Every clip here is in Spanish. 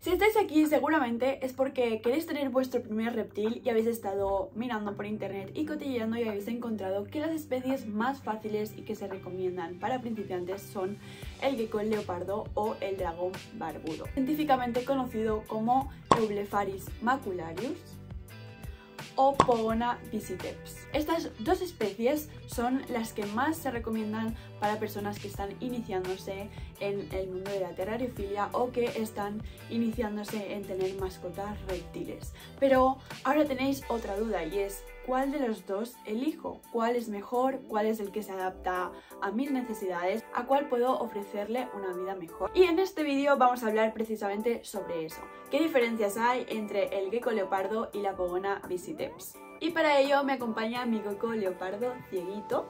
Si estáis aquí seguramente es porque queréis tener vuestro primer reptil y habéis estado mirando por internet y cotilleando y habéis encontrado que las especies más fáciles y que se recomiendan para principiantes son el gecko leopardo o el dragón barbudo, científicamente conocido como Eublepharis macularius o Pogona bicipeps. Estas dos especies son las que más se recomiendan para personas que están iniciándose en el mundo de la terrariofilia o que están iniciándose en tener mascotas reptiles. Pero ahora tenéis otra duda y es ¿cuál de los dos elijo? ¿Cuál es mejor? ¿Cuál es el que se adapta a mis necesidades? ¿A cuál puedo ofrecerle una vida mejor? Y en este vídeo vamos a hablar precisamente sobre eso. ¿Qué diferencias hay entre el gecko leopardo y la Pogona bicipeps? Y para ello me acompaña mi gecko leopardo cieguito.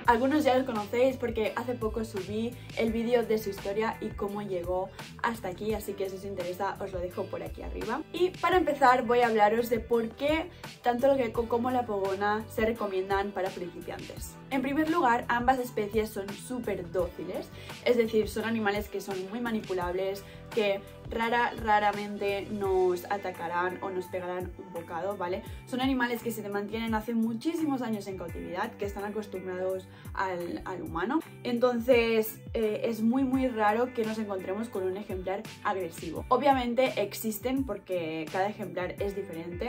Algunos ya los conocéis porque hace poco subí el vídeo de su historia y cómo llegó hasta aquí, así que si os interesa os lo dejo por aquí arriba. Y para empezar voy a hablaros de por qué tanto el gecko como la pogona se recomiendan para principiantes. En primer lugar, ambas especies son súper dóciles, es decir, son animales que son muy manipulables, que raramente nos atacarán o nos pegarán un bocado, ¿vale? Son animales que se mantienen hace muchísimos años en cautividad, que están acostumbrados al humano. Entonces es muy raro que nos encontremos con un ejemplar agresivo. Obviamente existen porque cada ejemplar es diferente,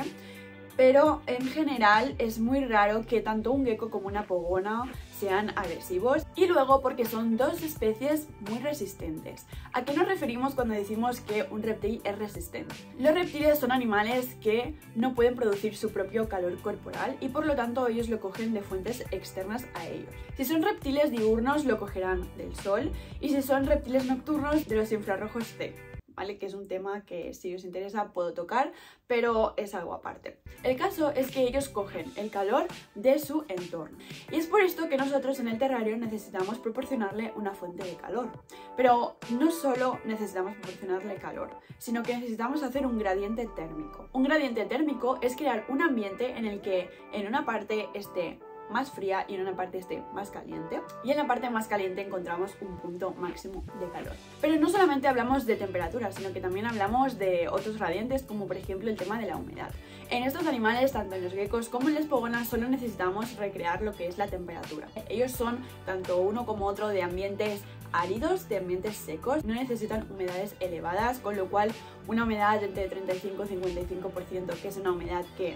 pero en general es muy raro que tanto un gecko como una pogona sean agresivos. Y luego porque son dos especies muy resistentes. ¿A qué nos referimos cuando decimos que un reptil es resistente? Los reptiles son animales que no pueden producir su propio calor corporal y por lo tanto ellos lo cogen de fuentes externas a ellos. Si son reptiles diurnos lo cogerán del sol y si son reptiles nocturnos de los infrarrojos C. ¿Vale? Que es un tema que si os interesa puedo tocar, pero es algo aparte. El caso es que ellos cogen el calor de su entorno y es por esto que nosotros en el terrario necesitamos proporcionarle una fuente de calor. Pero no solo necesitamos proporcionarle calor, sino que necesitamos hacer un gradiente térmico. Un gradiente térmico es crear un ambiente en el que en una parte esté más fría y en una parte esté más caliente, y en la parte más caliente encontramos un punto máximo de calor. Pero no solamente hablamos de temperatura, sino que también hablamos de otros gradientes, como por ejemplo el tema de la humedad. En estos animales, tanto en los geckos como en las pogonas, solo necesitamos recrear lo que es la temperatura. Ellos son, tanto uno como otro, de ambientes áridos, de ambientes secos, no necesitan humedades elevadas, con lo cual una humedad entre 35 y 55%, que es una humedad que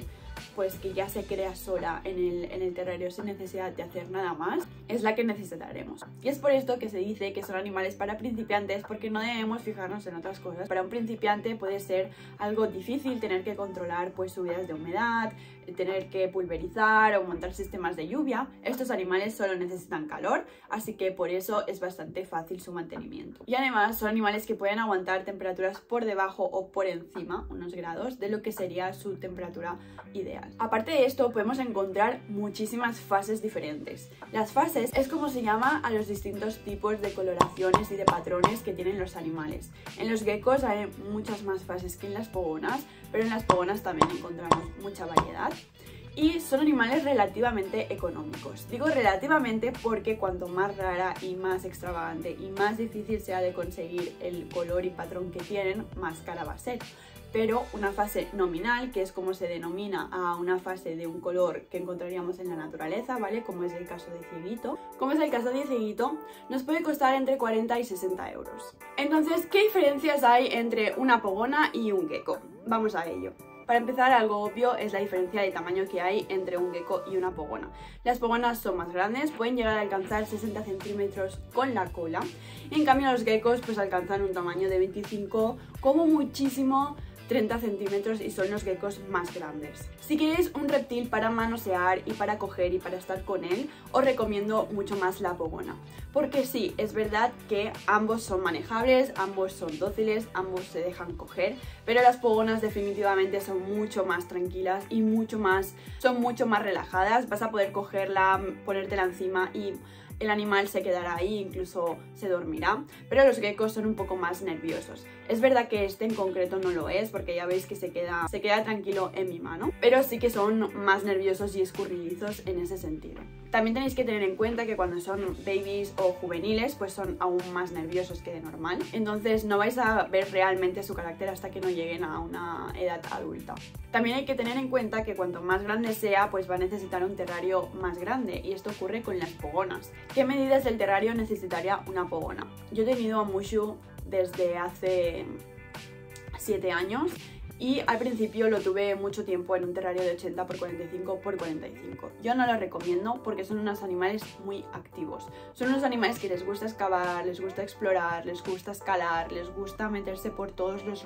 ya se crea sola en el terrario sin necesidad de hacer nada más, es la que necesitaremos. Y es por esto que se dice que son animales para principiantes, porque no debemos fijarnos en otras cosas. Para un principiante puede ser algo difícil tener que controlar subidas de humedad, tener que pulverizar o montar sistemas de lluvia. Estos animales solo necesitan calor, así que por eso es bastante fácil su mantenimiento. Y además son animales que pueden aguantar temperaturas por debajo o por encima, unos grados, de lo que sería su temperatura ideal. Aparte de esto podemos encontrar muchísimas fases diferentes. Las fases es como se llama a los distintos tipos de coloraciones y de patrones que tienen los animales. En los geckos hay muchas más fases que en las pogonas, pero en las pogonas también encontramos mucha variedad. Y son animales relativamente económicos. Digo relativamente porque cuanto más rara y más extravagante y más difícil sea de conseguir el color y patrón que tienen, más cara va a ser. Pero una fase nominal, que es como se denomina a una fase de un color que encontraríamos en la naturaleza, ¿vale? Como es el caso de cieguito. Como es el caso de cieguito, nos puede costar entre 40 y 60 euros. Entonces, ¿qué diferencias hay entre una pogona y un gecko? Vamos a ello. Para empezar, algo obvio es la diferencia de tamaño que hay entre un gecko y una pogona. Las pogonas son más grandes, pueden llegar a alcanzar 60 centímetros con la cola. Y en cambio los geckos pues alcanzan un tamaño de 25, como muchísimo 30 centímetros, y son los geckos más grandes. Si queréis un reptil para manosear y para coger y para estar con él, os recomiendo mucho más la pogona. Porque sí, es verdad que ambos son manejables, ambos son dóciles, ambos se dejan coger, pero las pogonas definitivamente son mucho más tranquilas y son mucho más relajadas. Vas a poder cogerla, ponértela encima y el animal se quedará ahí, incluso se dormirá, pero los geckos son un poco más nerviosos. Es verdad que este en concreto no lo es, porque ya veis que se queda tranquilo en mi mano, pero sí que son más nerviosos y escurridizos en ese sentido. También tenéis que tener en cuenta que cuando son babies o juveniles pues son aún más nerviosos que de normal, entonces no vais a ver realmente su carácter hasta que no lleguen a una edad adulta. También hay que tener en cuenta que cuanto más grande sea pues va a necesitar un terrario más grande, y esto ocurre con las pogonas. ¿Qué medidas del terrario necesitaría una pogona? Yo he tenido a Mushu desde hace 7 años y al principio lo tuve mucho tiempo en un terrario de 80 x 45 x 45. Yo no lo recomiendo porque son unos animales muy activos. Son unos animales que les gusta excavar, les gusta explorar, les gusta escalar, les gusta meterse por todos los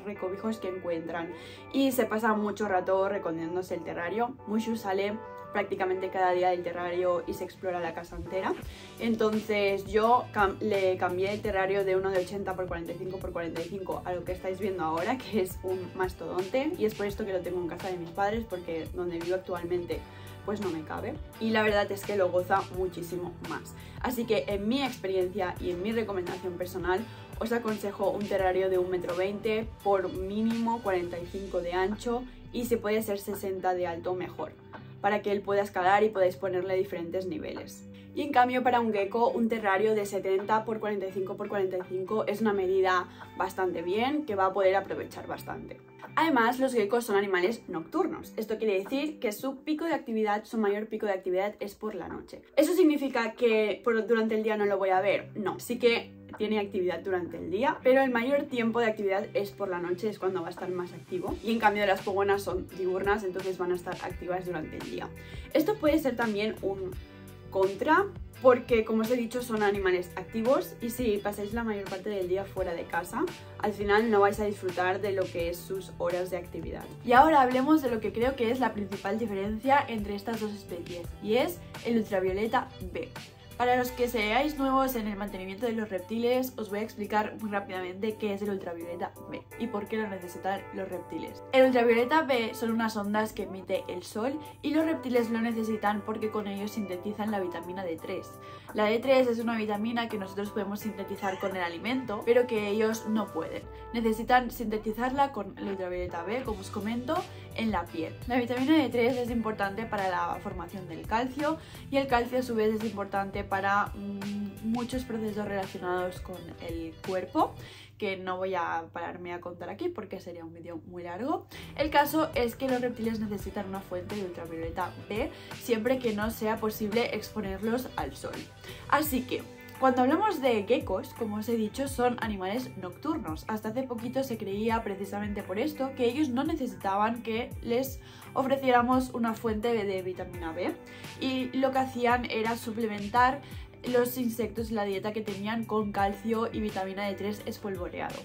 recovijos que encuentran y se pasa mucho rato recorriéndose el terrario. Mushu sale prácticamente cada día del terrario y se explora la casa entera. Entonces yo le cambié el terrario de uno de 80 x 45 x 45 a lo que estáis viendo ahora, que es un mastodonte, y es por esto que lo tengo en casa de mis padres, porque donde vivo actualmente pues no me cabe, y la verdad es que lo goza muchísimo más. Así que en mi experiencia y en mi recomendación personal os aconsejo un terrario de 1,20 m por mínimo 45 de ancho, y si puede ser 60 de alto mejor, para que él pueda escalar y podáis ponerle diferentes niveles. Y en cambio para un gecko un terrario de 70 x 45 x 45 es una medida bastante bien, que va a poder aprovechar bastante. Además, los geckos son animales nocturnos. Esto quiere decir que su mayor pico de actividad es por la noche. ¿Eso significa que durante el día no lo voy a ver? No, sí que tiene actividad durante el día, pero el mayor tiempo de actividad es por la noche, es cuando va a estar más activo. Y en cambio las pogonas son diurnas, entonces van a estar activas durante el día. Esto puede ser también un contra, porque como os he dicho son animales activos, y si pasáis la mayor parte del día fuera de casa, al final no vais a disfrutar de lo que es sus horas de actividad. Y ahora hablemos de lo que creo que es la principal diferencia entre estas dos especies, y es el ultravioleta B. Para los que seáis nuevos en el mantenimiento de los reptiles, os voy a explicar muy rápidamente qué es el ultravioleta B y por qué lo necesitan los reptiles. El ultravioleta B son unas ondas que emite el sol, y los reptiles lo necesitan porque con ellos sintetizan la vitamina D3. La D3 es una vitamina que nosotros podemos sintetizar con el alimento, pero que ellos no pueden. Necesitan sintetizarla con el ultravioleta B, como os comento, en la piel. La vitamina D3 es importante para la formación del calcio, y el calcio a su vez es importante para muchos procesos relacionados con el cuerpo, que no voy a pararme a contar aquí porque sería un vídeo muy largo. El caso es que los reptiles necesitan una fuente de ultravioleta B siempre que no sea posible exponerlos al sol. Así que cuando hablamos de geckos, como os he dicho, son animales nocturnos. Hasta hace poquito se creía, precisamente por esto, que ellos no necesitaban que les ofreciéramos una fuente de vitamina B, y lo que hacían era suplementar los insectos y la dieta que tenían con calcio y vitamina D3 espolvoreado.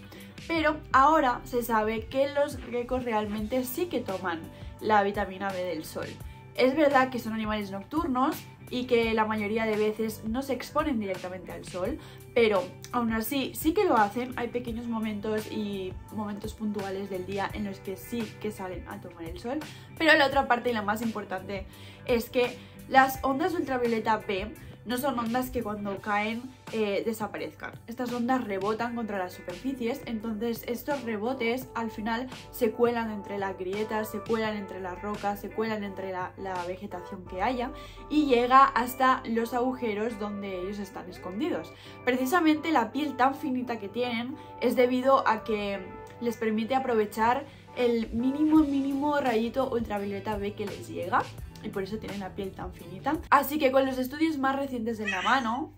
Pero ahora se sabe que los geckos realmente sí que toman la vitamina B del sol. Es verdad que son animales nocturnos y que la mayoría de veces no se exponen directamente al sol, pero aún así sí que lo hacen. Hay pequeños momentos y momentos puntuales del día en los que sí que salen a tomar el sol. Pero la otra parte y la más importante es que las ondas ultravioleta B no son ondas que cuando caen desaparezcan. Estas ondas rebotan contra las superficies, entonces estos rebotes al final se cuelan entre las grietas, se cuelan entre las rocas, se cuelan entre la vegetación que haya, y llega hasta los agujeros donde ellos están escondidos. Precisamente la piel tan finita que tienen es debido a que les permite aprovechar el mínimo rayito ultravioleta B que les llega, y por eso tienen la piel tan finita. Así que con los estudios más recientes en la mano...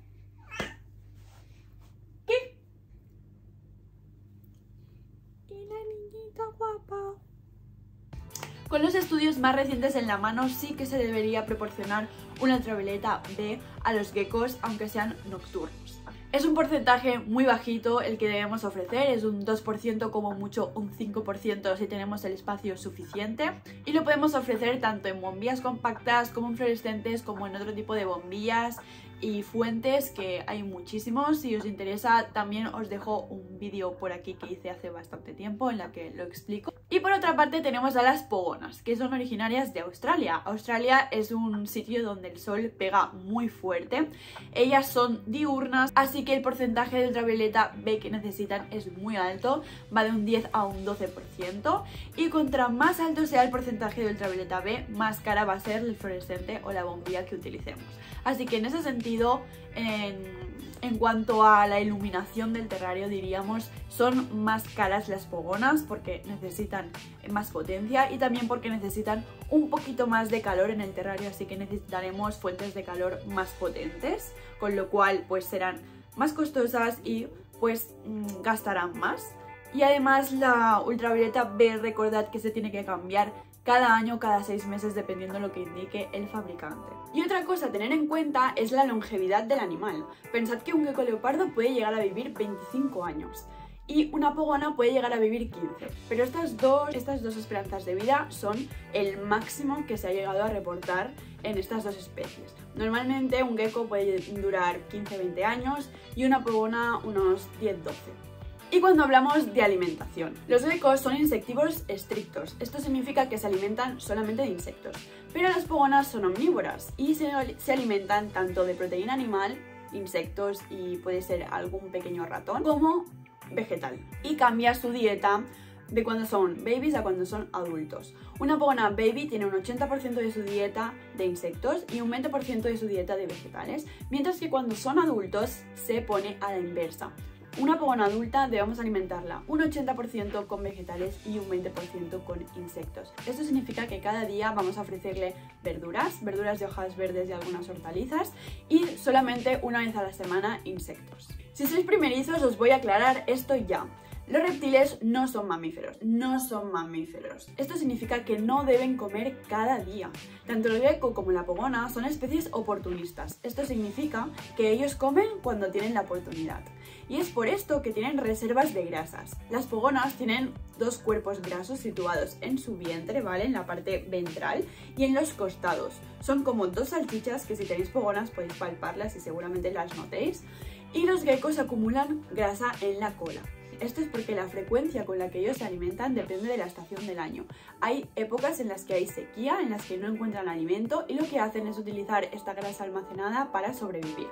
¿Qué? Y la niñita guapa. Con los estudios más recientes en la mano sí que se debería proporcionar una ultravioleta B a los geckos, aunque sean nocturnos. Es un porcentaje muy bajito el que debemos ofrecer, es un 2%, como mucho un 5% si tenemos el espacio suficiente, y lo podemos ofrecer tanto en bombillas compactas como en fluorescentes, como en otro tipo de bombillas y fuentes, que hay muchísimos. Si os interesa también os dejo un vídeo por aquí que hice hace bastante tiempo en la que lo explico. Y por otra parte tenemos a las pogonas, que son originarias de Australia. Australia es un sitio donde el sol pega muy fuerte. Ellas son diurnas, así que el porcentaje de ultravioleta B que necesitan es muy alto, va de un 10 a un 12%, y contra más alto sea el porcentaje de ultravioleta B, más cara va a ser el fluorescente o la bombilla que utilicemos. Así que en ese sentido, en cuanto a la iluminación del terrario, diríamos, son más caras las pogonas porque necesitan más potencia y también porque necesitan un poquito más de calor en el terrario, así que necesitaremos fuentes de calor más potentes, con lo cual pues serán más costosas y pues gastarán más. Y además la ultravioleta B, recordad que se tiene que cambiar cada año, cada 6 meses, dependiendo de lo que indique el fabricante. Y otra cosa a tener en cuenta es la longevidad del animal. Pensad que un gecko leopardo puede llegar a vivir 25 años y una pogona puede llegar a vivir 15, pero estas dos esperanzas de vida son el máximo que se ha llegado a reportar en estas dos especies. Normalmente un gecko puede durar 15-20 años y una pogona unos 10-12. Y cuando hablamos de alimentación, los geckos son insectívoros estrictos. Esto significa que se alimentan solamente de insectos, pero las pogonas son omnívoras y se alimentan tanto de proteína animal, insectos y puede ser algún pequeño ratón, como vegetal. Y cambia su dieta de cuando son babies a cuando son adultos. Una pogona baby tiene un 80% de su dieta de insectos y un 20% de su dieta de vegetales, mientras que cuando son adultos se pone a la inversa. Una pogona adulta debemos alimentarla un 80% con vegetales y un 20% con insectos. Esto significa que cada día vamos a ofrecerle verduras de hojas verdes y algunas hortalizas, y solamente una vez a la semana insectos. Si sois primerizos os voy a aclarar esto ya. Los reptiles no son mamíferos, Esto significa que no deben comer cada día. Tanto el gecko como la pogona son especies oportunistas. Esto significa que ellos comen cuando tienen la oportunidad. Y es por esto que tienen reservas de grasas. Las pogonas tienen dos cuerpos grasos situados en su vientre, ¿vale? En la parte ventral y en los costados. Son como dos salchichas que si tenéis pogonas podéis palparlas y seguramente las notéis. Y los geckos acumulan grasa en la cola. Esto es porque la frecuencia con la que ellos se alimentan depende de la estación del año. Hay épocas en las que hay sequía, en las que no encuentran alimento y lo que hacen es utilizar esta grasa almacenada para sobrevivir.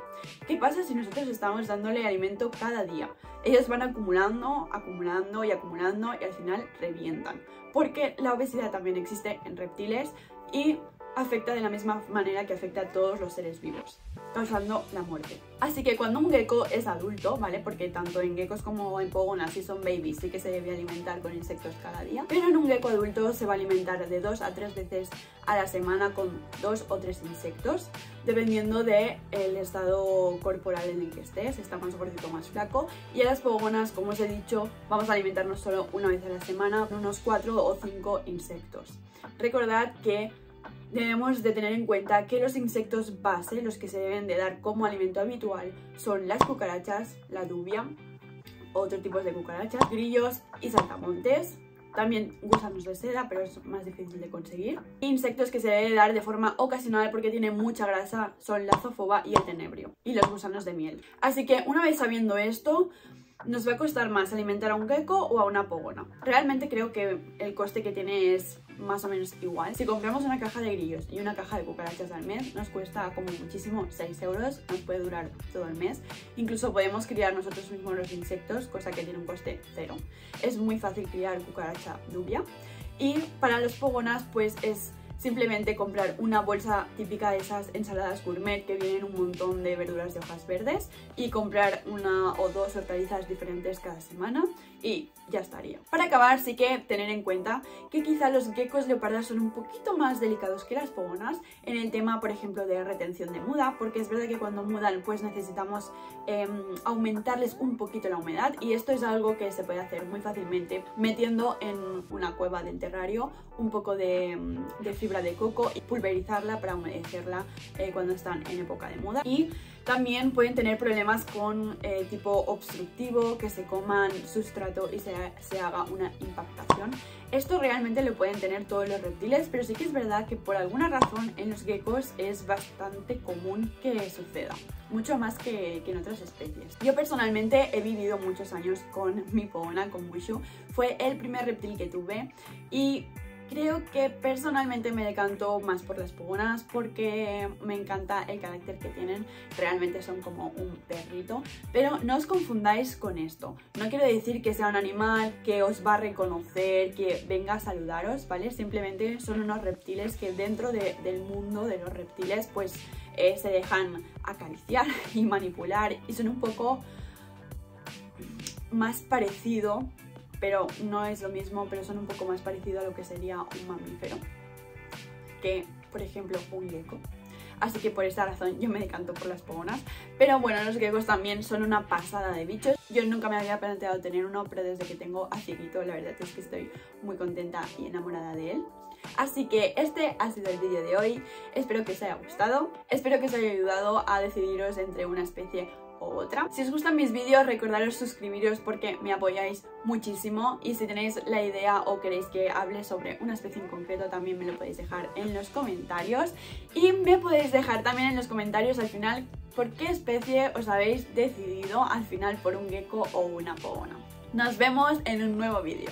¿Qué pasa si nosotros estamos dándole alimento cada día? Ellos van acumulando y al final revientan. Porque la obesidad también existe en reptiles y afecta de la misma manera que afecta a todos los seres vivos, causando la muerte. Así que cuando un gecko es adulto, ¿vale? Porque tanto en geckos como en pogonas, si son babies, sí que se debe alimentar con insectos cada día, pero en un gecko adulto se va a alimentar de 2 a 3 veces a la semana con 2 o 3 insectos, dependiendo del estado corporal en el que estés, si está más gordito o más flaco. Y a las pogonas, como os he dicho, vamos a alimentarnos solo una vez a la semana con unos 4 o 5 insectos. Recordad que debemos de tener en cuenta que los insectos base, los que se deben de dar como alimento habitual, son las cucarachas, la dubia, otros tipos de cucarachas, grillos y saltamontes. También gusanos de seda, pero es más difícil de conseguir. Insectos que se deben dar de forma ocasional porque tienen mucha grasa son la zofoba y el tenebrio, y los gusanos de miel. Así que una vez sabiendo esto, nos va a costar más alimentar a un gecko o a una pogona. Realmente creo que el coste que tiene es más o menos igual. Si compramos una caja de grillos y una caja de cucarachas al mes, nos cuesta como muchísimo 6 euros, nos puede durar todo el mes. Incluso podemos criar nosotros mismos los insectos, cosa que tiene un coste cero. Es muy fácil criar cucaracha dubia. Y para los pogonas pues es simplemente comprar una bolsa típica de esas ensaladas gourmet que vienen un montón de verduras de hojas verdes y comprar una o dos hortalizas diferentes cada semana y ya estaría. Para acabar, sí que tener en cuenta que quizá los geckos leopardas son un poquito más delicados que las pogonas en el tema, por ejemplo, de retención de muda, porque es verdad que cuando mudan pues necesitamos aumentarles un poquito la humedad, y esto es algo que se puede hacer muy fácilmente metiendo en una cueva del terrario un poco de fibra de coco y pulverizarla para humedecerla cuando están en época de muda. Y también pueden tener problemas con tipo obstructivo, que se coman sustrato y se haga una impactación. Esto realmente lo pueden tener todos los reptiles, pero sí que es verdad que por alguna razón en los geckos es bastante común que suceda, mucho más que en otras especies. Yo personalmente he vivido muchos años con mi pogona, con Mushu. Fue el primer reptil que tuve y creo que personalmente me decantó más por las pogonas porque me encanta el carácter que tienen, realmente son como un perrito, pero no os confundáis con esto. No quiero decir que sea un animal que os va a reconocer, que venga a saludaros, ¿vale? Simplemente son unos reptiles que dentro del mundo de los reptiles pues se dejan acariciar y manipular y son un poco más parecido, pero no es lo mismo, pero son un poco más parecido a lo que sería un mamífero que, por ejemplo, un gecko. Así que por esa razón yo me decanto por las pogonas. Pero bueno, los geckos también son una pasada de bichos. Yo nunca me había planteado tener uno, pero desde que tengo a Cieguito, la verdad es que estoy muy contenta y enamorada de él. Así que este ha sido el vídeo de hoy. Espero que os haya gustado. Espero que os haya ayudado a decidiros entre una especie o otra. Si os gustan mis vídeos, recordaros suscribiros porque me apoyáis muchísimo, y si tenéis la idea o queréis que hable sobre una especie en concreto también me lo podéis dejar en los comentarios, y me podéis dejar también en los comentarios al final por qué especie os habéis decidido al final, por un gecko o una pogona. Nos vemos en un nuevo vídeo.